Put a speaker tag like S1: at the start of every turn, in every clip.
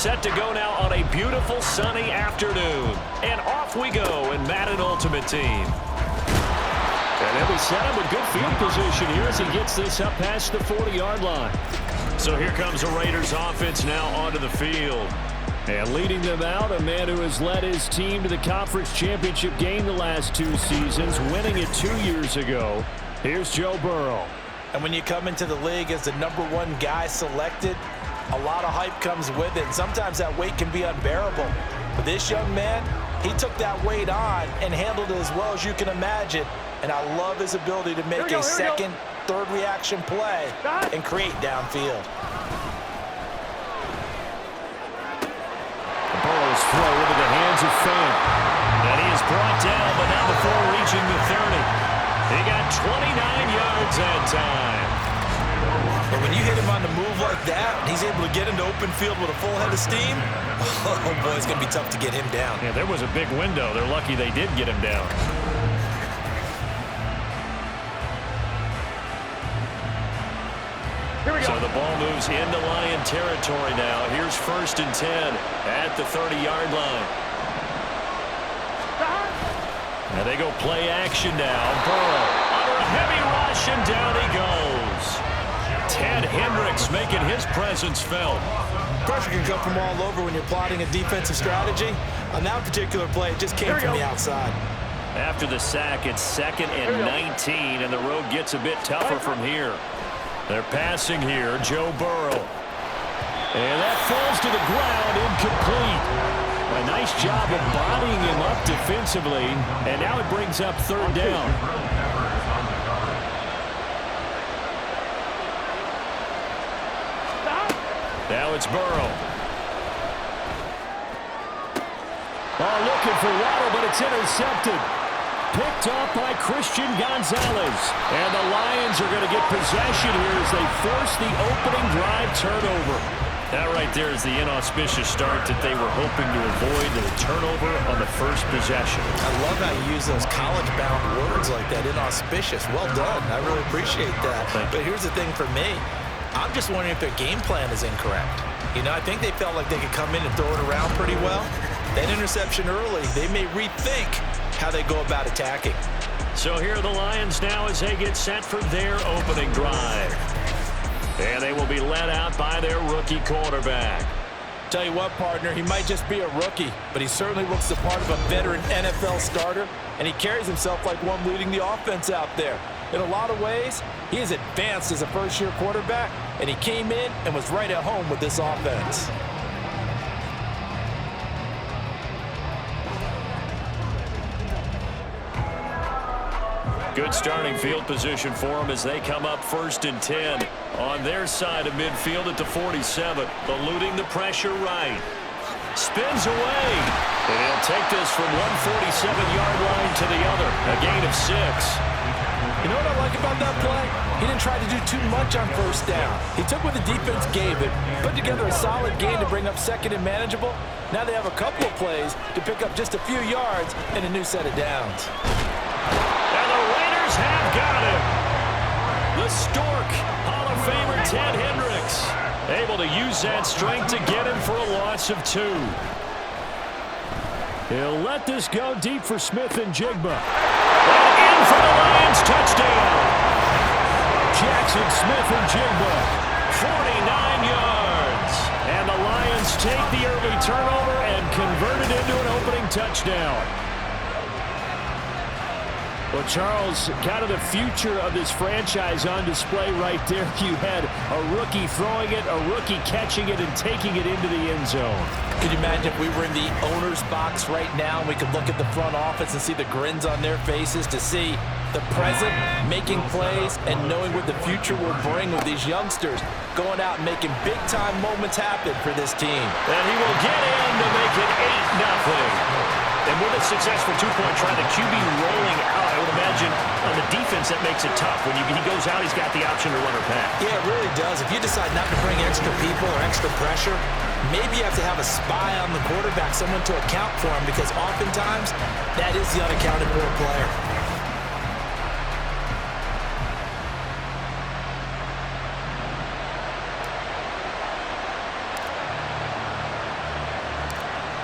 S1: set to go now on a beautiful sunny afternoon. And off we go in Madden Ultimate Team. And then we set him with good field position here as he gets this up past the 40-yard line. So here comes the Raiders offense now onto the field. And leading them out, a man who has led his team to the conference championship game the last 2 seasons, winning it 2 years ago. Here's Joe Burrow.
S2: And when you come into the league as the #1 guy selected, a lot of hype comes with it. And sometimes that weight can be unbearable. But this young man, he took that weight on and handled it as well as you can imagine. And I love his ability to make a second, third reaction play and create downfield.
S1: Burrow's throw into the hands of Fant. And he is brought down, but not before reaching the 30. He got 29 yards that time.
S2: But when you hit him on the move like that, he's able to get into open field with a full head of steam. Oh, boy, it's going to be tough to get him down.
S1: Yeah, there was a big window. They're lucky they did get him down. So the ball moves into Lion territory now. Here's 1st and 10 at the 30-yard line. And they go play action now. Burrow under a heavy rush, and down he goes. Ted Hendricks making his presence felt.
S2: Pressure can come from all over when you're plotting a defensive strategy. On that particular play, it just came from the outside.
S1: After the sack, it's 2nd and 19, and the road gets a bit tougher from here. They're passing here, Joe Burrow. And that falls to the ground, incomplete. A nice job of bodying him up defensively, and now it brings up 3rd down. Now it's Burrow. Oh, looking for Waddle, but it's intercepted. Picked off by Christian Gonzalez. And the Lions are going to get possession here as they force the opening drive turnover. That right there is the inauspicious start that they were hoping to avoid, the turnover on the first possession.
S2: I love how you use those college-bound words like that, inauspicious. Well done. I really appreciate that. But here's the thing for me. I'm just wondering if their game plan is incorrect. You know, I think they felt like they could come in and throw it around pretty well. That interception early, they may rethink how they go about attacking.
S1: So here are the Lions now as they get set for their opening drive. And they will be led out by their rookie quarterback.
S2: Tell you what, partner, he might just be a rookie, but he certainly looks the part of a veteran NFL starter, and he carries himself like one leading the offense out there. In a lot of ways, he is advanced as a first-year quarterback, and he came in and was right at home with this offense.
S1: Good starting field position for them as they come up 1st and 10 on their side of midfield at the 47. Eluding the pressure right. Spins away. And he'll take this from 147-yard line to the other. A gain of 6.
S2: You know what I like about that play? He didn't try to do too much on 1st down. He took what the defense gave him, put together a solid gain to bring up 2nd and manageable. Now they have a couple of plays to pick up just a few yards and a new set of downs.
S1: And the Raiders have got him. The Stork, Hall of Famer Ted Hendricks, able to use that strength to get him for a loss of 2. He'll let this go deep for Smith and Jigba. And in for the Lions, touchdown. Jackson Smith and Jigba, 49 yards. And the Lions take the early turnover and convert it into an opening touchdown. Well, Charles, kind of the future of this franchise on display right there. You had a rookie throwing it, a rookie catching it, and taking it into the end zone.
S2: Could you imagine if we were in the owner's box right now and we could look at the front office and see the grins on their faces to see the present making plays and knowing what the future will bring with these youngsters going out and making big-time moments happen for this team.
S1: And he will get in to make it 8-0. And with a successful two-point try, the QB rolling out, I would imagine on the defense that makes it tough. When he goes out, he's got the option to run or pass.
S2: Yeah, it really does. If you decide not to bring extra people or extra pressure, maybe you have to have a spy on the quarterback, someone to account for him, because oftentimes that is the unaccounted for player.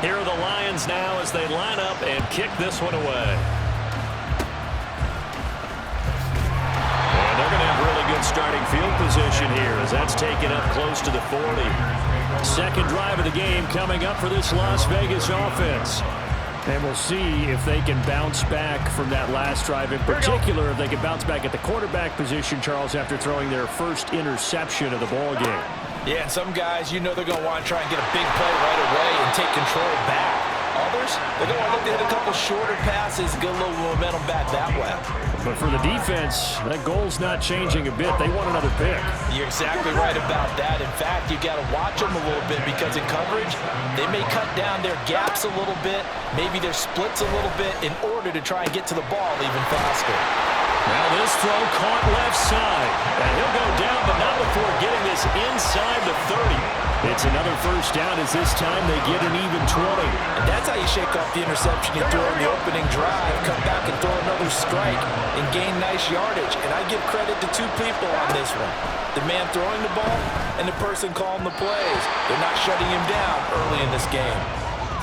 S1: Here are the Lions now as they line up and kick this one away. And they're going to have really good starting field position here as that's taken up close to the 40. Second drive of the game coming up for this Las Vegas offense. And we'll see if they can bounce back from that last drive. In particular, if they can bounce back at the quarterback position, Charles, after throwing their first interception of the ball game.
S2: Yeah, and some guys, you know they're going to want to try and get a big play right away and take control back. Others, they're going to want to look to hit a couple shorter passes, get a little momentum back that way.
S1: But for the defense, that goal's not changing a bit. They want another pick.
S2: You're exactly right about that. In fact, you got to watch them a little bit because in coverage, they may cut down their gaps a little bit, maybe their splits a little bit in order to try and get to the ball even faster.
S1: Now this throw caught left side. And he'll go down, but not before getting this inside the 30. It's another first down as this time they get an even 20.
S2: And that's how you shake off the interception you threw in the opening drive. Come back and throw another strike and gain nice yardage. And I give credit to two people on this one. The man throwing the ball and the person calling the plays. They're not shutting him down early in this game.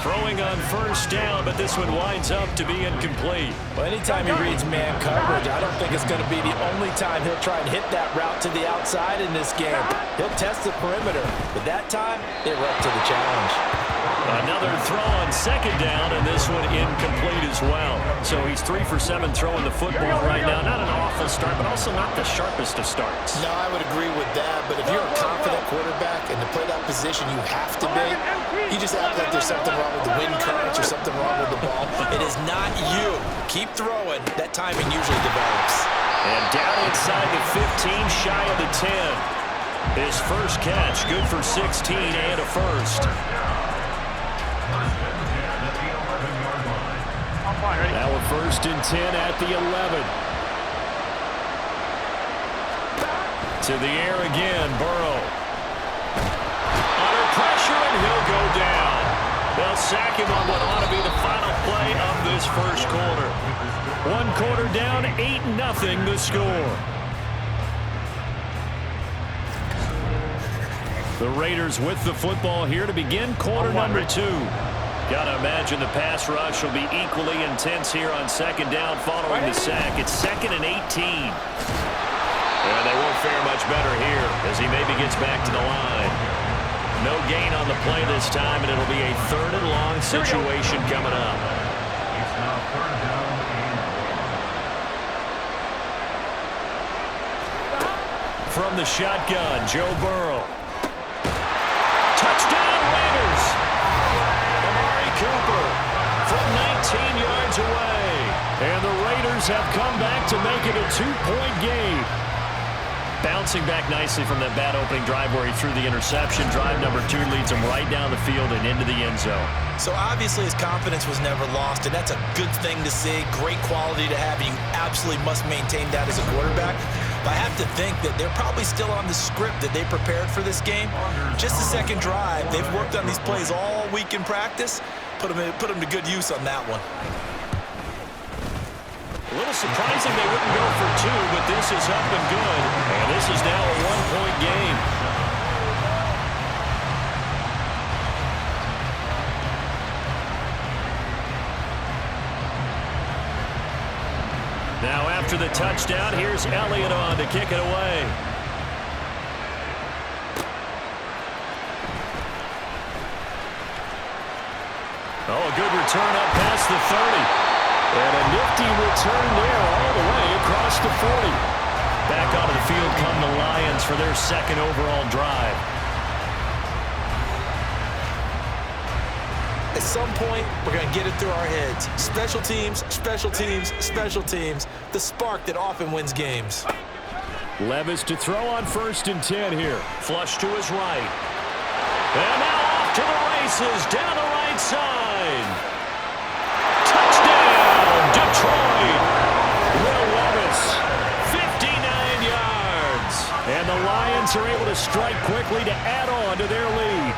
S1: Throwing on first down, but this one winds up to be incomplete.
S2: Well, anytime he reads man coverage, I don't think it's going to be the only time he'll try and hit that route to the outside in this game. He'll test the perimeter, but that time, they were up to the challenge.
S1: Another throw on second down, and this one incomplete as well. So he's 3 for 7 throwing the football right now. Not an awful start, but also not the sharpest of starts.
S3: No, I would agree with that, but if you're a confident quarterback and to play that position you have to be, you just act like there's something wrong with the wind currents or something wrong with the ball.
S2: It is not you. Keep throwing. That timing usually develops.
S1: And down inside the 15, shy of the 10. His first catch, good for 16 and a first. Now a first and 10 at the 11. To the air again, Burrow. Under pressure, and he'll go down. They'll sack him on what ought to be the final play of this first quarter. 1 quarter down, 8-0 the score. The Raiders with the football here to begin quarter number 2. Gotta imagine the pass rush will be equally intense here on second down following the sack. It's 2nd and 18. And they won't fare much better here as he maybe gets back to the line. No gain on the play this time, and it'll be a 3rd and long situation coming up. From the shotgun, Joe Burrow. Touchdown, Raiders! Cooper from 19 yards away. And the Raiders have come back to make it a 2-point game. Bouncing back nicely from that bad opening drive where he threw the interception. Drive number 2 leads him right down the field and into the end zone.
S2: So obviously his confidence was never lost, and that's a good thing to see. Great quality to have, and you absolutely must maintain that as a quarterback. But I have to think that they're probably still on the script that they prepared for this game. Just the second drive. They've worked on these plays all week in practice. Put them to good use on that one.
S1: A little surprising they wouldn't go for 2, but this is up and good. And this is now a 1-point game. Now after the touchdown, here's Elliott on to kick it away. Oh, a good return up past the 30. And a nifty return there all the way across the 40. Back onto the field come the Lions for their 2nd overall drive.
S2: At some point, we're going to get it through our heads. Special teams, special teams, special teams. The spark that often wins games.
S1: Levis to throw on 1st and 10 here. Flush to his right. And now off to the races down the right side. Touchdown, Detroit. Will Levis, 59 yards. And the Lions are able to strike quickly to add on to their lead.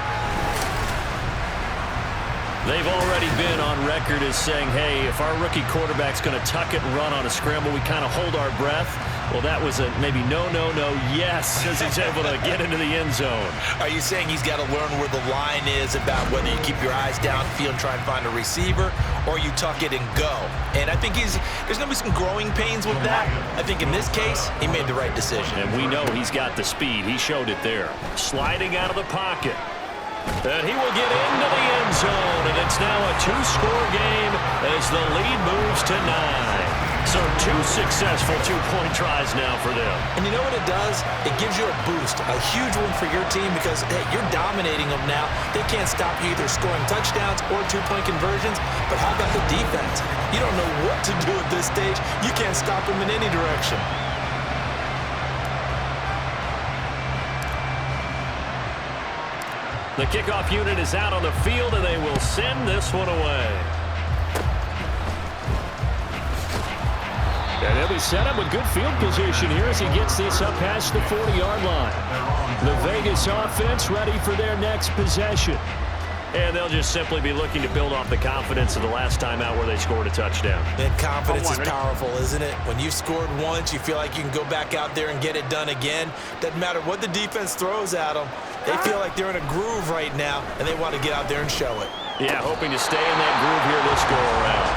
S1: They've already been on record as saying, hey, if our rookie quarterback's going to tuck it and run on a scramble, we kind of hold our breath. Well, that was a maybe no, yes, as he's able to get into the end zone.
S2: Are you saying he's got to learn where the line is about whether you keep your eyes downfield and try and find a receiver, or you tuck it and go? And I think there's going to be some growing pains with that. I think in this case, he made the right decision.
S1: And we know he's got the speed. He showed it there. Sliding out of the pocket. And he will get into the end zone, and it's now a 2-score game as the lead moves to 9. So 2 successful 2-point tries now for them.
S2: And you know what it does? It gives you a boost, a huge one for your team because, hey, you're dominating them now. They can't stop you either scoring touchdowns or 2-point conversions. But how about the defense? You don't know what to do at this stage. You can't stop them in any direction.
S1: The kickoff unit is out on the field, and they will send this one away. And they'll be set up with good field position here as he gets this up past the 40-yard line. The Vegas offense ready for their next possession. And they'll just simply be looking to build off the confidence of the last time out where they scored a touchdown.
S2: And confidence is powerful, isn't it? When you've scored once, you feel like you can go back out there and get it done again. Doesn't matter what the defense throws at them. They feel like they're in a groove right now, and they want to get out there and show it.
S1: Yeah, hoping to stay in that groove here this go-around.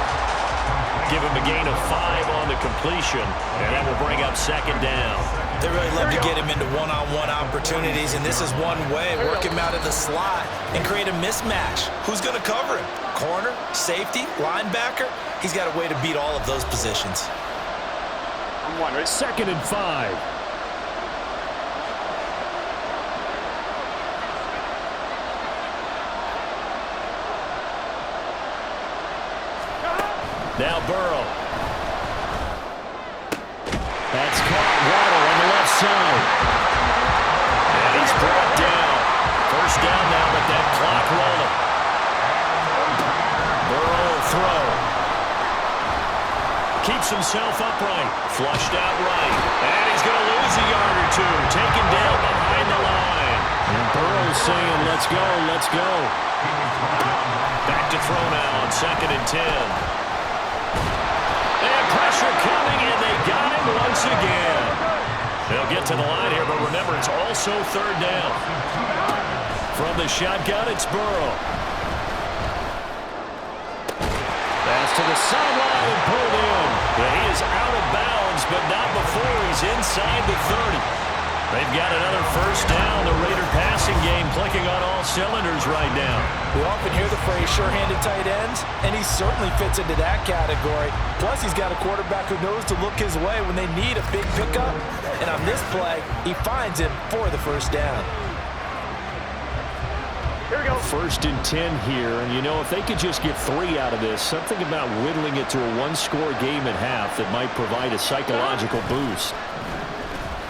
S1: Give him a gain of 5 on the completion, and that will bring up 2nd down.
S2: They really love to get him into one-on-one opportunities, and this is one way. Work him out of the slot and create a mismatch. Who's going to cover him? Corner, safety, linebacker? He's got a way to beat all of those positions.
S1: 2nd and 5. Now Burrow. That's caught. Waddle on the left side. And he's brought down. 1st down now, but that clock rolling. Burrow will throw. Keeps himself upright. Flushed out right. And he's going to lose a yard or 2. Taken down behind the line. And Burrow's saying, let's go, let's go. Back to throw now on 2nd and 10. And pressure coming, and they got him once again. They'll get to the line here, but remember, it's also 3rd down. From the shotgun, it's Burrow. Pass to the sideline and pulled in. Yeah, he is out of bounds, but not before he's inside the 30. They've got another 1st down. The Raider passing game clicking on all cylinders right now.
S2: We often hear the phrase sure-handed tight ends, and he certainly fits into that category. Plus, he's got a quarterback who knows to look his way when they need a big pickup. And on this play, he finds him for the 1st down.
S1: Here we go. 1st and 10 here, and you know, if they could just get 3 out of this, something about whittling it to a 1-score game at half that might provide a psychological boost.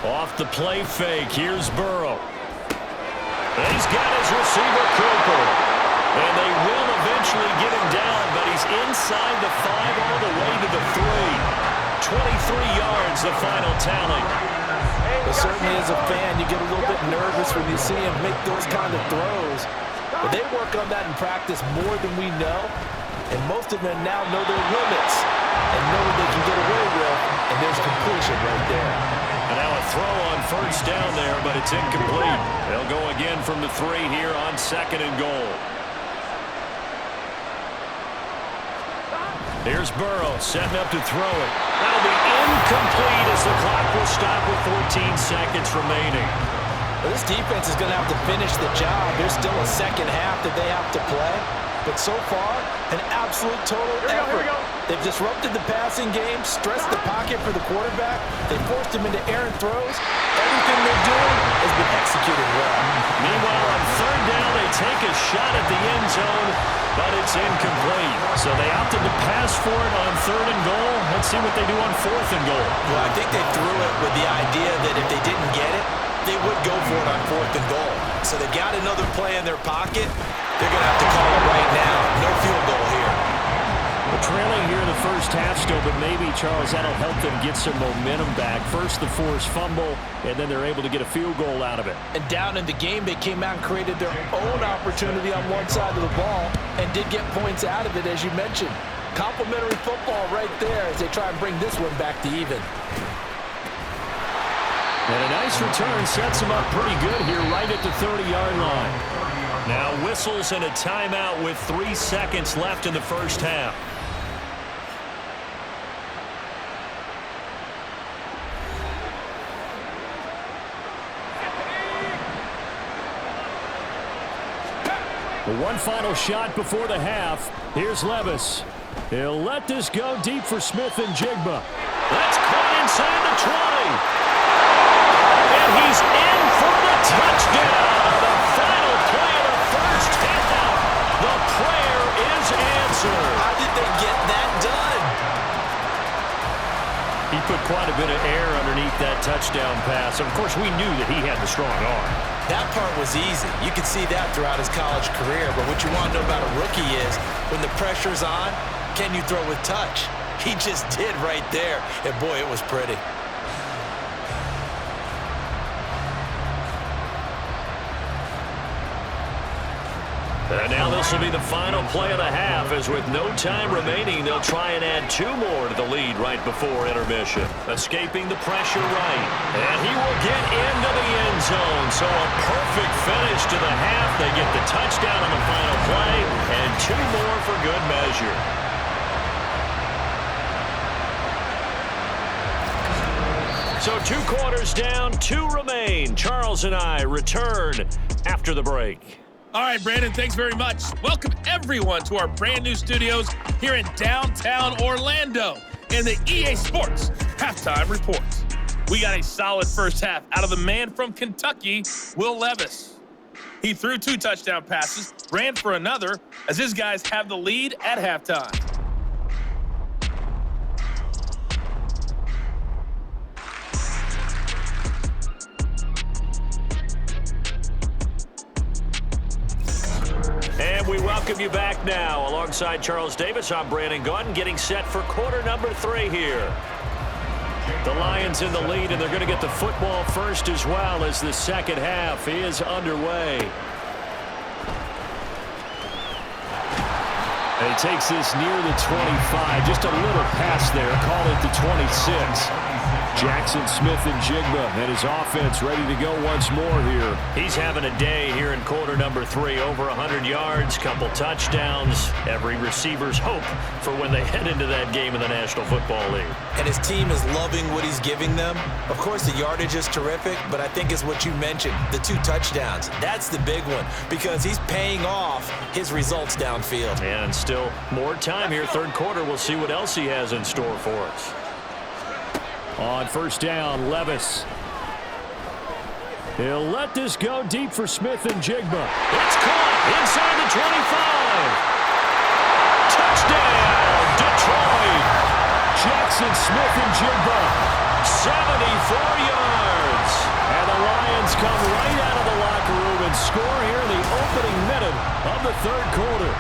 S1: Off the play fake, here's Burrow. And he's got his receiver, Cooper. And they will eventually get him down, but he's inside the 5 all the way to the 3. 23 yards, the final tally.
S2: But certainly as a fan, you get a little bit nervous when you see him make those kind of throws. But they work on that in practice more than we know. And most of them now know their limits and know what they can get away with. And there's completion right there.
S1: And now a throw on 1st down there, but it's incomplete. They'll go again from the 3 here on 2nd and goal. Here's Burrow setting up to throw it. That'll be incomplete as the clock will stop with 14 seconds remaining.
S2: Well, this defense is going to have to finish the job. There's still a 2nd half that they have to play. But so far, an absolute total effort. They've disrupted the passing game, stressed the pocket for the quarterback. They forced him into errant throws. Everything they're doing has been executed well.
S1: Meanwhile, on 3rd down, they take a shot at the end zone, but it's incomplete. So they opted to pass for it on 3rd and goal. Let's see what they do on 4th and goal.
S2: Well, I think they threw it with the idea that if they didn't get it, they would go for it on 4th and goal. So they got another play in their pocket. They're going to have to call it right now. No field goal here.
S1: We're trailing here in the 1st half still, but maybe, Charles, that'll help them get some momentum back. First, the forced fumble, and then they're able to get a field goal out of it.
S2: And down in the game, they came out and created their own opportunity on one side of the ball and did get points out of it, as you mentioned. Complimentary football right there as they try and bring this one back to even.
S1: And a nice return sets him up pretty good here right at the 30-yard line. Now whistles and a timeout with 3 seconds left in the first half. One final shot before the half. Here's Levis. He'll let this go deep for Smith and Jigba. That's caught inside the 20. And he's in for the touchdown. The final play of the first half. The prayer is answered.
S2: How did they get that done?
S1: He put quite a bit of air underneath that touchdown pass. Of course, we knew that he had the strong arm.
S2: That part was easy. You could see that throughout his college career. But what you want to know about a rookie is when the pressure's on, can you throw with touch? He just did right there. And, boy, it was pretty.
S1: And now this will be the final play of the half, as with no time remaining, they'll try and add 2 more to the lead right before intermission. Escaping the pressure right. And he will get into the end zone. So a perfect finish to the half. They get the touchdown on the final play, and 2 more for good measure. So 2 quarters down, 2 remain. Charles and I return after the break.
S4: All right, Brandon, thanks very much. Welcome, everyone, to our brand new studios here in downtown Orlando in the EA Sports Halftime Report. We got a solid first half out of the man from Kentucky, Will Levis. He threw 2 touchdown passes, ran for another, as his guys have the lead at halftime.
S1: And we welcome you back now. Alongside Charles Davis, I'm Brandon Gaudin, getting set for quarter number 3 here. The Lions in the lead, and they're going to get the football first as well as the second half is underway. And he takes this near the 25. Just a little pass there. Call it the 26. Jackson Smith and Jigba and his offense ready to go once more here. He's having a day here in quarter number 3. Over 100 yards, couple touchdowns. Every receiver's hope for when they head into that game in the National Football League.
S2: And his team is loving what he's giving them. Of course, the yardage is terrific, but I think it's what you mentioned, the 2 touchdowns. That's the big one because he's paying off his results downfield.
S1: And still more time here. Third quarter, we'll see what else he has in store for us. On first down, Levis. He'll let this go deep for Smith and Jigba. It's caught inside the 25. Touchdown, Detroit. Jackson Smith and Jigba, 74 yards. And the Lions come right out of the locker room and score here in the opening minute of the third quarter.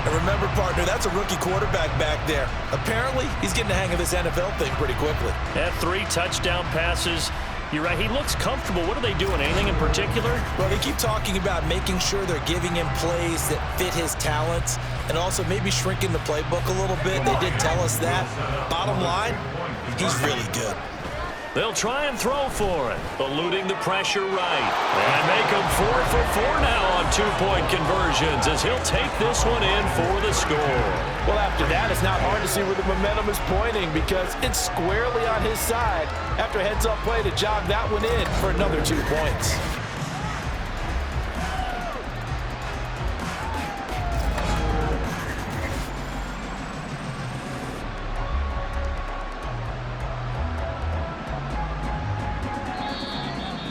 S2: And remember, partner, that's a rookie quarterback back there. Apparently, he's getting the hang of this NFL thing pretty quickly.
S1: Had 3 touchdown passes. You're right, he looks comfortable. What are they doing? Anything in particular?
S2: Well, they keep talking about making sure they're giving him plays that fit his talents and also maybe shrinking the playbook a little bit. They did tell us that. Bottom line, he's really good.
S1: They'll try and throw for it, eluding the pressure right. And make him 4 for 4 now on 2-point conversions as he'll take this one in for the score.
S2: Well, after that, it's not hard to see where the momentum is pointing because it's squarely on his side after a heads-up play to jog that one in for another 2 points.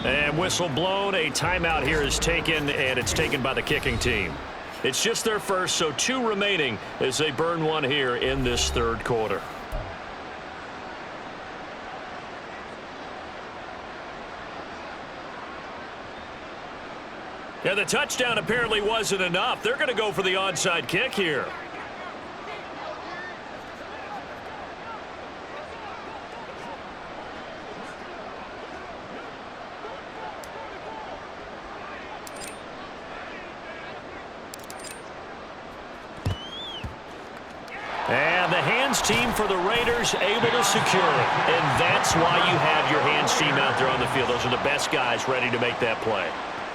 S1: And whistle blown, a timeout here is taken, and it's taken by the kicking team. It's just their first, so 2 remaining as they burn one here in this third quarter. Yeah, the touchdown apparently wasn't enough. They're going to go for the onside kick here. hands team for the Raiders able to secure it. And that's why you have your hands team out there on the field. Those are the best guys ready to make that play.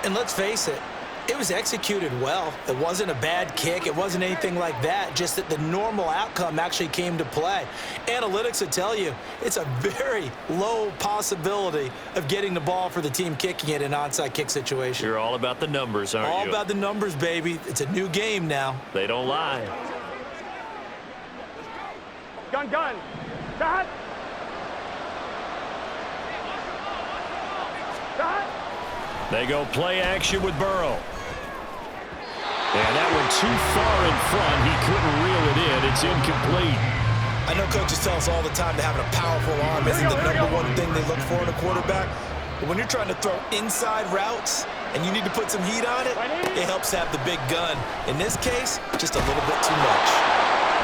S2: And let's face it, it was executed well. It wasn't a bad kick. It wasn't anything like that, just that the normal outcome actually came to play. Analytics will tell you it's a very low possibility of getting the ball for the team kicking it in an onside kick situation.
S1: You're all about the numbers, aren't you?
S2: All about the numbers, baby. It's a new game now.
S1: They don't lie.
S5: Gun. Shot.
S1: They go play action with Burrow. And that went too far in front. He couldn't reel it in. It's incomplete.
S2: I know coaches tell us all the time that having a powerful arm isn't the number one thing they look for in a quarterback. But when you're trying to throw inside routes and you need to put some heat on it, it helps to have the big gun. In this case, just a little bit too much.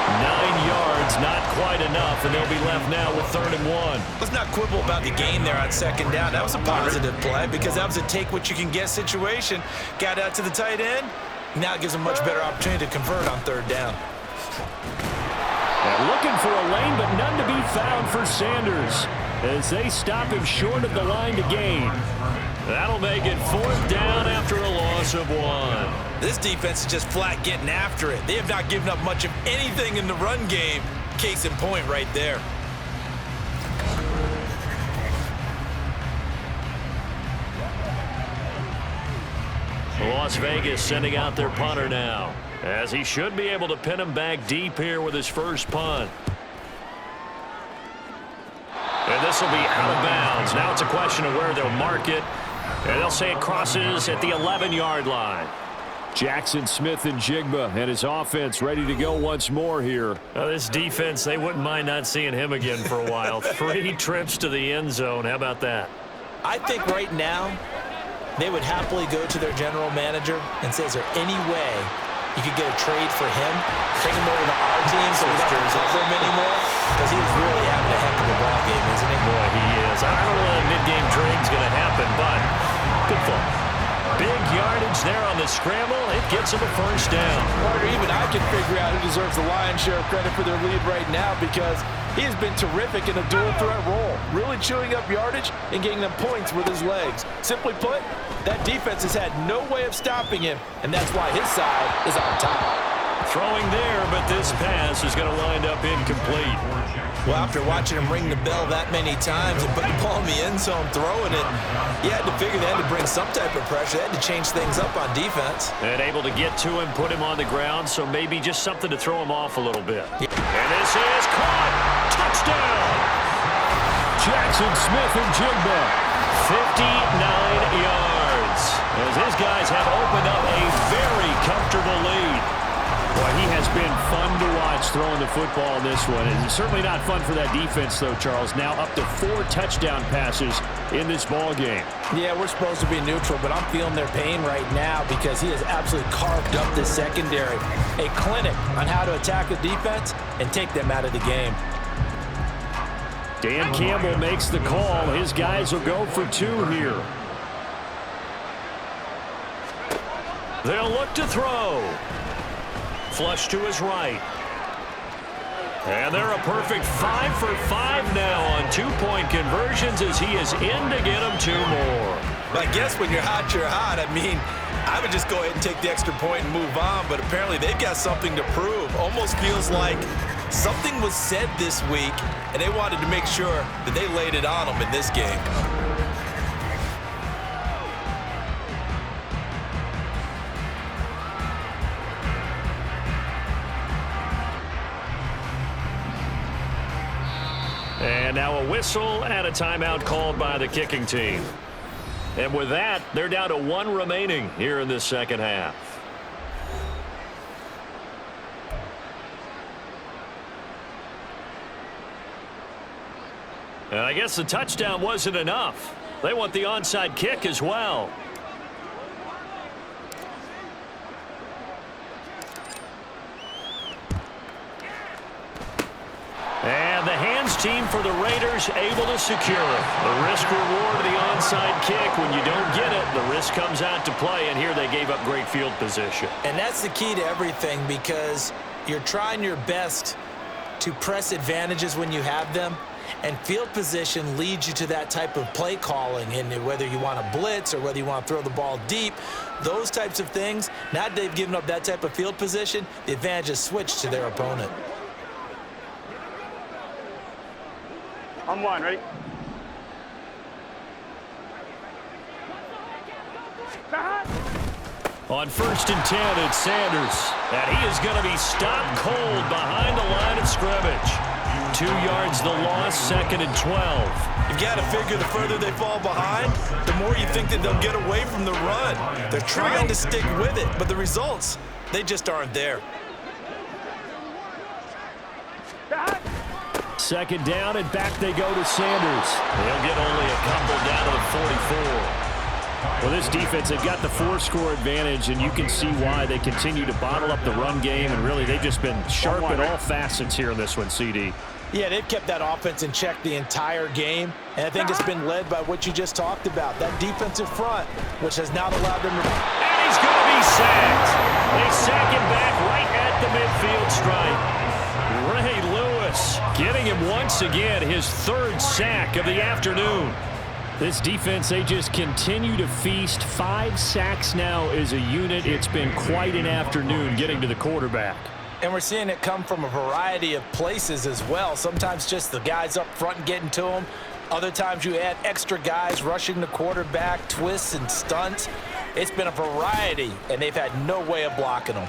S1: 9 yards, not quite enough, and they'll be left now with 3rd and 1.
S2: Let's not quibble about the gain there on 2nd down. That was a positive play because that was a take-what-you-can-get situation. Got out to the tight end. Now it gives them much better opportunity to convert on 3rd down.
S1: And looking for a lane, but none to be found for Sanders as they stop him short of the line to gain. That'll make it 4th down after a loss of 1.
S2: This defense is just flat getting after it. They have not given up much of anything in the run game. Case in point right there.
S1: Las Vegas sending out their punter now, as he should be able to pin him back deep here with his first punt. And this will be out of bounds. Now it's a question of where they'll mark it. And they'll say it crosses at the 11-yard line. Jackson Smith and Jigba and his offense ready to go once more here. Now this defense, they wouldn't mind not seeing him again for a while. 3 trips to the end zone. How about that?
S2: I think right now they would happily go to their general manager and say, is there any way you could get a trade for him? Bring him over to our team so we don't have to cover him anymore? Because he's really having a heck of a ball game, isn't he?
S1: Boy, he is. I don't know if mid-game trade's going to happen, but good fun. Big yardage there on the scramble. It gets him a first down.
S6: Or even I can figure out who deserves the lion's share of credit for their lead right now because he has been terrific in a dual threat role, really chewing up yardage and getting them points with his legs. Simply put, that defense has had no way of stopping him, and that's why his side is on top.
S1: Throwing there, but this pass is going to wind up incomplete.
S2: Well, after watching him ring the bell that many times and putting the ball in the end zone, throwing it, you had to figure they had to bring some type of pressure. They had to change things up on defense.
S1: And able to get to him, put him on the ground, so maybe just something to throw him off a little bit. Yeah. And this is caught. Touchdown. Jackson Smith and Jigba. 59 yards. As his guys have opened up a very comfortable lead. Boy, he has been fun to watch throwing the football in this one. And it's certainly not fun for that defense, though, Charles. Now up to 4 touchdown passes in this ball game.
S2: Yeah, we're supposed to be neutral, but I'm feeling their pain right now because he has absolutely carved up this secondary. A clinic on how to attack the defense and take them out of the game.
S1: Dan Campbell makes the call. His guys will go for 2 here. They'll look to throw. Flush to his right. And they're a perfect 5 for 5 now on 2-point conversions as he is in to get them 2 more.
S2: I guess when you're hot, you're hot. I mean, I would just go ahead and take the extra point and move on, but apparently they've got something to prove. Almost feels like something was said this week, and they wanted to make sure that they laid it on them in this game.
S1: And now a whistle and a timeout called by the kicking team. And with that, they're down to 1 remaining here in this second half. And I guess the touchdown wasn't enough. They want the onside kick as well. And the hands team for the Raiders able to secure it. The risk reward of the onside kick. When you don't get it, the risk comes out to play, and here they gave up great field position.
S2: And that's the key to everything because you're trying your best to press advantages when you have them, and field position leads you to that type of play calling. And whether you want to blitz or whether you want to throw the ball deep, those types of things, now that they've given up that type of field position, the advantage is switched to their opponent.
S5: On one, ready?
S1: On 1st and 10, it's Sanders. And he is going to be stopped cold behind the line of scrimmage. 2 yards the loss, 2nd and 12.
S2: You've got to figure the further they fall behind, the more you think that they'll get away from the run. They're trying to stick with it, but the results, they just aren't there.
S1: 2nd down, and back they go to Sanders. They'll get only a couple down to the 44. Well, this defense, they've got the 4-score advantage, and you can see why they continue to bottle up the run game, and really they've just been sharp at all facets here in this one, CD.
S2: Yeah, they've kept that offense in check the entire game, and I think it's been led by what you just talked about, that defensive front, which has now allowed them to...
S1: And he's going to be sacked. They sack him back right at the midfield stripe. Ray Lewis getting him once again, his 3rd sack of the afternoon. This defense, they just continue to feast. 5 sacks now as a unit. It's been quite an afternoon getting to the quarterback.
S2: And we're seeing it come from a variety of places as well. Sometimes just the guys up front and getting to them. Other times you add extra guys rushing the quarterback, twists and stunts. It's been a variety, and they've had no way of blocking them.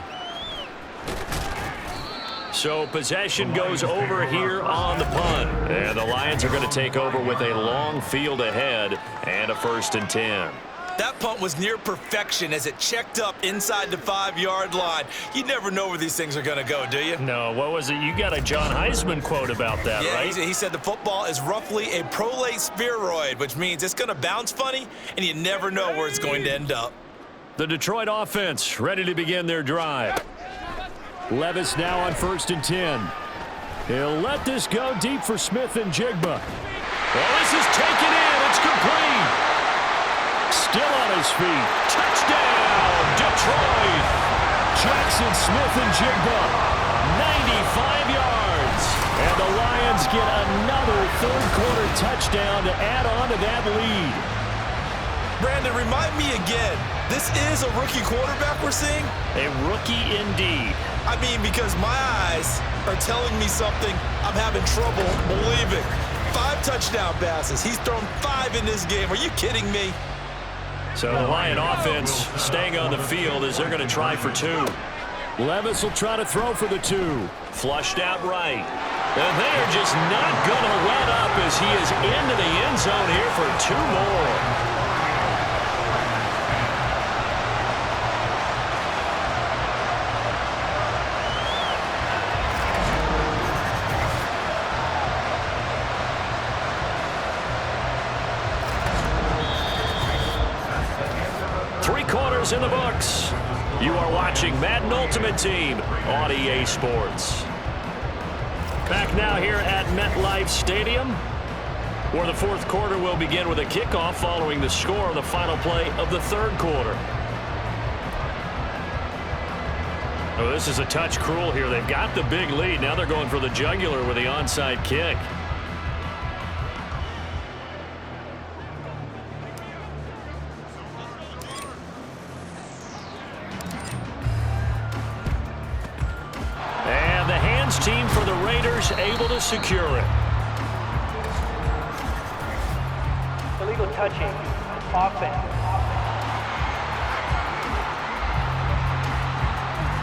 S1: So possession goes over here on the punt. And the Lions are going to take over with a long field ahead and a 1st and 10.
S2: That punt was near perfection as it checked up inside the 5-yard line. You never know where these things are going to go, do you?
S1: No, what was it? You got a John Heisman quote about that,
S2: yeah,
S1: right?
S2: He said the football is roughly a prolate spheroid, which means it's going to bounce funny, and you never know where it's going to end up.
S1: The Detroit offense ready to begin their drive. Levis now on 1st and 10. He'll let this go deep for Smith and Jigba. Well, this is taken in. It's complete. Still on his feet. Touchdown, Detroit. Jackson Smith and Jigba. 95 yards. And the Lions get another 3rd-quarter touchdown to add on to that lead.
S2: Brandon, remind me again, this is a rookie quarterback we're seeing?
S1: A rookie indeed.
S2: I mean, because my eyes are telling me something I'm having trouble believing. 5 touchdown passes. He's thrown 5 in this game. Are you kidding me?
S1: So the Lion offense staying on the field as they're going to try for 2. Levis will try to throw for the 2. Flushed out right. And they're just not going to let up as he is into the end zone here for 2 more. In the books. You are watching Madden Ultimate Team on EA Sports. Back now here at MetLife Stadium, where the 4th quarter will begin with a kickoff following the score of the final play of the 3rd quarter. Oh, this is a touch cruel here. They've got the big lead. Now they're going for the jugular with the onside kick. Team for the Raiders able to secure it.
S7: Illegal touching. Offense.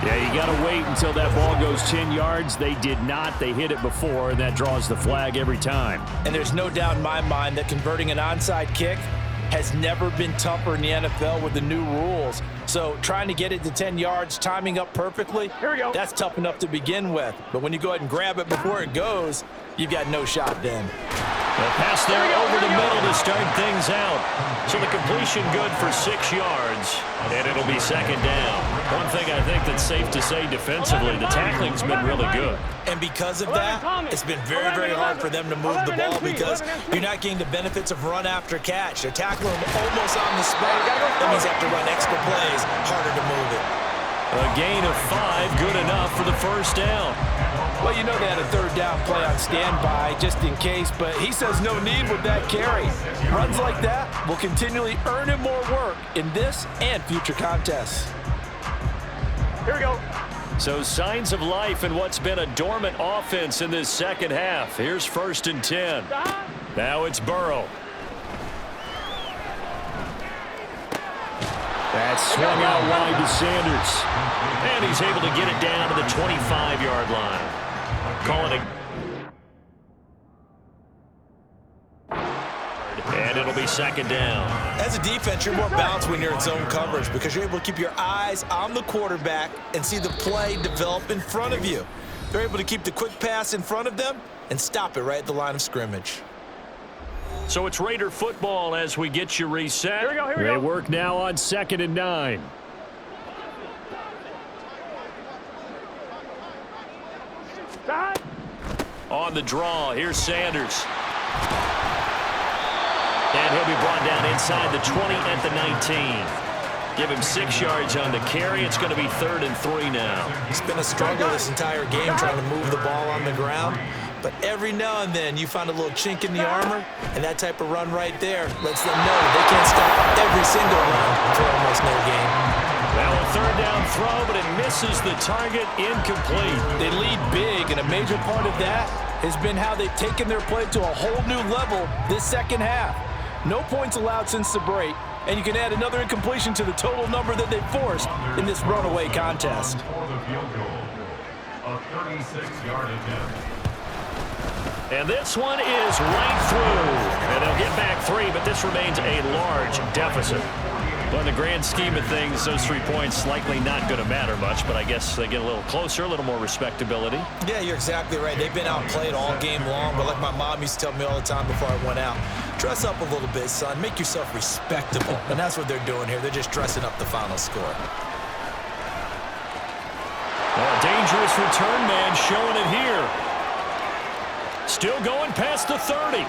S1: Yeah, you got to wait until that ball goes 10 yards. They did not. They hit it before, and that draws the flag every time.
S2: And there's no doubt in my mind that converting an onside kick has never been tougher in the NFL with the new rules. So trying to get it to 10 yards, timing up perfectly,
S5: here we go.
S2: That's tough enough to begin with. But when you go ahead and grab it before it goes, you've got no shot then.
S1: The pass there over the middle to start things out. So the completion good for 6 yards, and it'll be 2nd down. One thing I think that's safe to say defensively, the tackling's been really good.
S2: And because of that, it's been very, very hard for them to move the ball because you're not getting the benefits of run after catch. They're tackling them almost on the spot. That means they have to run extra plays, harder to move it.
S1: A gain of 5, good enough for the 1st down.
S6: Well, you know they had a third down play on standby just in case, but he says no need with that carry. Runs like that will continually earn him more work in this and future contests.
S5: Here we go.
S1: So signs of life in what's been a dormant offense in this second half. Here's 1st and 10. Now it's Burrow. That's swung out wide to Sanders. And he's able to get it down to the 25-yard line. Calling it. And it'll be 2nd down.
S2: As a defense, you're more balanced when you're in zone coverage because you're able to keep your eyes on the quarterback and see the play develop in front of you. They're able to keep the quick pass in front of them and stop it right at the line of scrimmage.
S1: So it's Raider football as we get you reset.
S5: Here we go, here we
S1: They
S5: go.
S1: work now on 2nd and 9.
S5: Side.
S1: On the draw, here's Sanders. And he'll be brought down inside the 20 at the 19. Give him 6 yards on the carry. It's going to be 3rd and 3 now.
S2: It's been a struggle this entire game trying to move the ball on the ground. But every now and then you find a little chink in the armor, and that type of run right there lets them know they can't stop every single run for almost no gain.
S1: Now a 3rd down throw, but it misses the target, incomplete.
S6: They lead big, and a major part of that has been how they've taken their play to a whole new level this second half. No points allowed since the break, and you can add another incompletion to the total number that they forced in this runaway contest.
S1: And this one is right through. And they'll get back 3, but this remains a large deficit. But in the grand scheme of things, those 3 points likely not going to matter much, but I guess they get a little closer, a little more respectability.
S2: Yeah, you're exactly right. They've been outplayed all game long, but like my mom used to tell me all the time before I went out, dress up a little bit, son. Make yourself respectable. And that's what they're doing here. They're just dressing up the final score.
S1: Well, a dangerous return man showing it here. Still going past the 30. And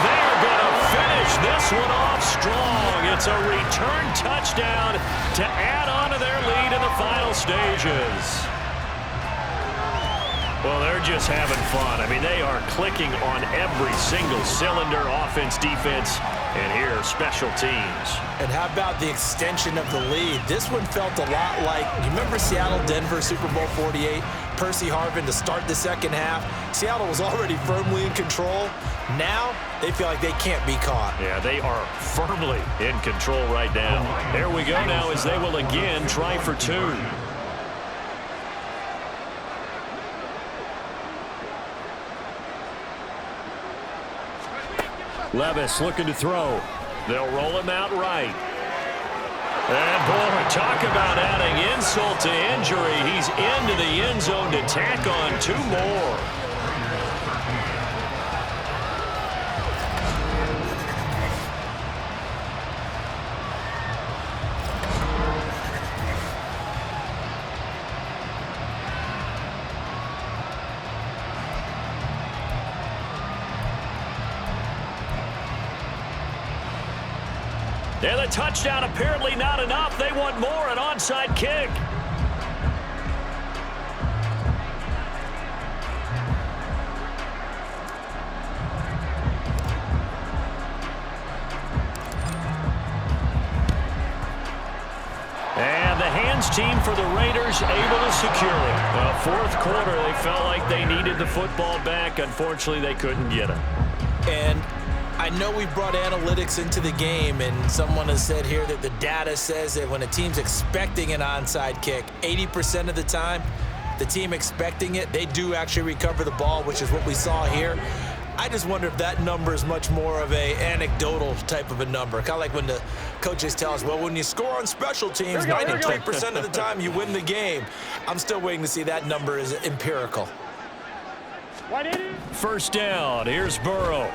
S1: they're going to finish this one off strong. It's a return touchdown to add on to their lead in the final stages. Well, they're just having fun. I mean, they are clicking on every single cylinder, offense, defense, and here, special teams.
S2: And how about the extension of the lead? This one felt a lot like, you remember Seattle-Denver Super Bowl 48? Percy Harvin to start the second half. Seattle was already firmly in control. Now, they feel like they can't be caught.
S1: Yeah, they are firmly in control right now. There we go now as they will again try for 2. Levis looking to throw. They'll roll him out right. And boy, talk about adding insult to injury. He's into the end zone to tack on 2 more. And the touchdown apparently not enough. They want more, an onside kick. And the hands team for the Raiders able to secure it. Well, 4th quarter, they felt like they needed the football back. Unfortunately, they couldn't get it.
S2: And I know we brought analytics into the game, and someone has said here that the data says that when a team's expecting an onside kick, 80% of the time, the team expecting it, they do actually recover the ball, which is what we saw here. I just wonder if that number is much more of a anecdotal type of a number. Kind of like when the coaches tell us, well, when you score on special teams, 93% of the time you win the game. I'm still waiting to see that number is empirical.
S1: 1st down. Here's Burrow.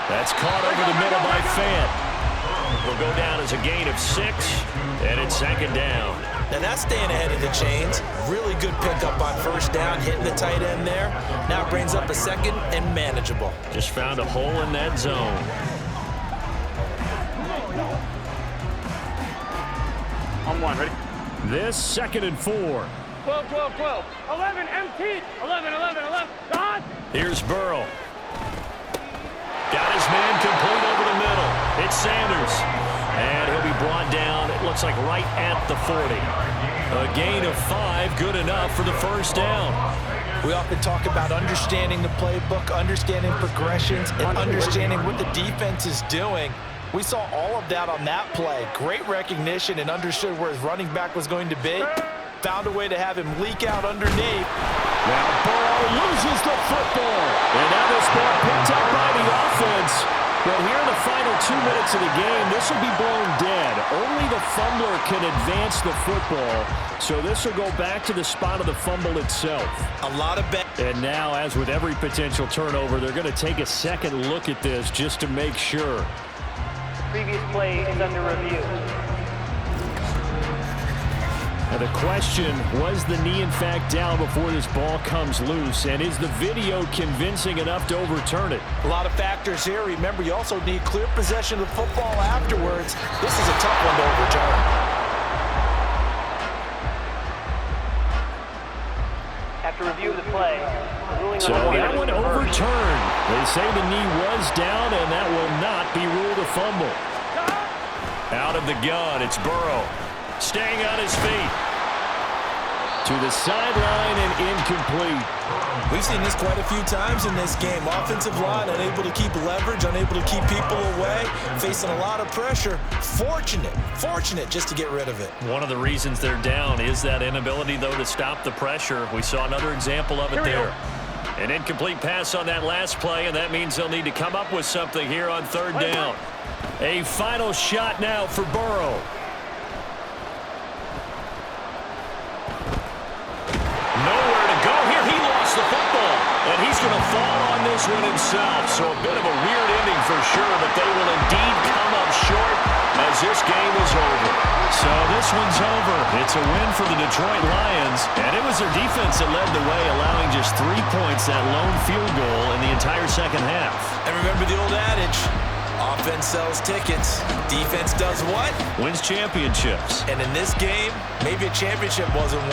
S1: That's caught over the middle by Fant. Will go down as a gain of 6, and it's 2nd down.
S2: Now that's staying ahead of the chains. Really good pickup on 1st down, hitting the tight end there. Now brings up a 2nd and manageable.
S1: Just found a hole in that zone.
S5: On 1, ready?
S1: This 2nd and 4.
S5: 12, 12, 12. 11, empty. 11, 11, 11. God.
S1: Here's Burrow. Got his man complete over the middle. It's Sanders. And he'll be brought down, it looks like right at the 40. A gain of 5, good enough for the first down.
S2: We often talk about understanding the playbook, understanding progressions, and understanding what the defense is doing. We saw all of that on that play. Great recognition and understood where his running back was going to be. Found a way to have him leak out underneath.
S1: Now Burrow loses the football. And now this ball picked up by the offense. But here in the final 2 minutes of the game, this will be blown dead. Only the fumbler can advance the football. So this will go back to the spot of the fumble itself.
S2: A lot of bad.
S1: And now, as with every potential turnover, they're going to take a second look at this just to make sure.
S7: Previous play is under review.
S1: Now the question, was the knee in fact down before this ball comes loose? And is the video convincing enough to overturn it?
S2: A lot of factors here. Remember, you also need clear possession of the football afterwards. This is a tough one to overturn.
S7: After review of the play, the ruling
S1: So
S7: on the
S1: that one overturned. They say the knee was down, and that will not be ruled a fumble. Out of the gun, it's Burrow. Staying on his feet. To the sideline and incomplete.
S2: We've seen this quite a few times in this game. Offensive line unable to keep leverage, unable to keep people away, facing a lot of pressure. Fortunate just to get rid of it.
S1: One of the reasons they're down is that inability, though, to stop the pressure. We saw another example of it there. An incomplete pass on that last play, and that means they'll need to come up with something here on third down. A final shot now for Burrow. Nowhere to go here. He lost the football, and he's going to fall on this one himself. So a bit of a weird ending for sure, but they will indeed come up short as this game is over. So this one's over. It's a win for the Detroit Lions, and it was their defense that led the way, allowing just 3 points, that lone field goal in the entire second half.
S2: And remember the old adage, offense sells tickets, defense does what?
S1: Wins championships.
S2: And in this game, maybe a championship wasn't won.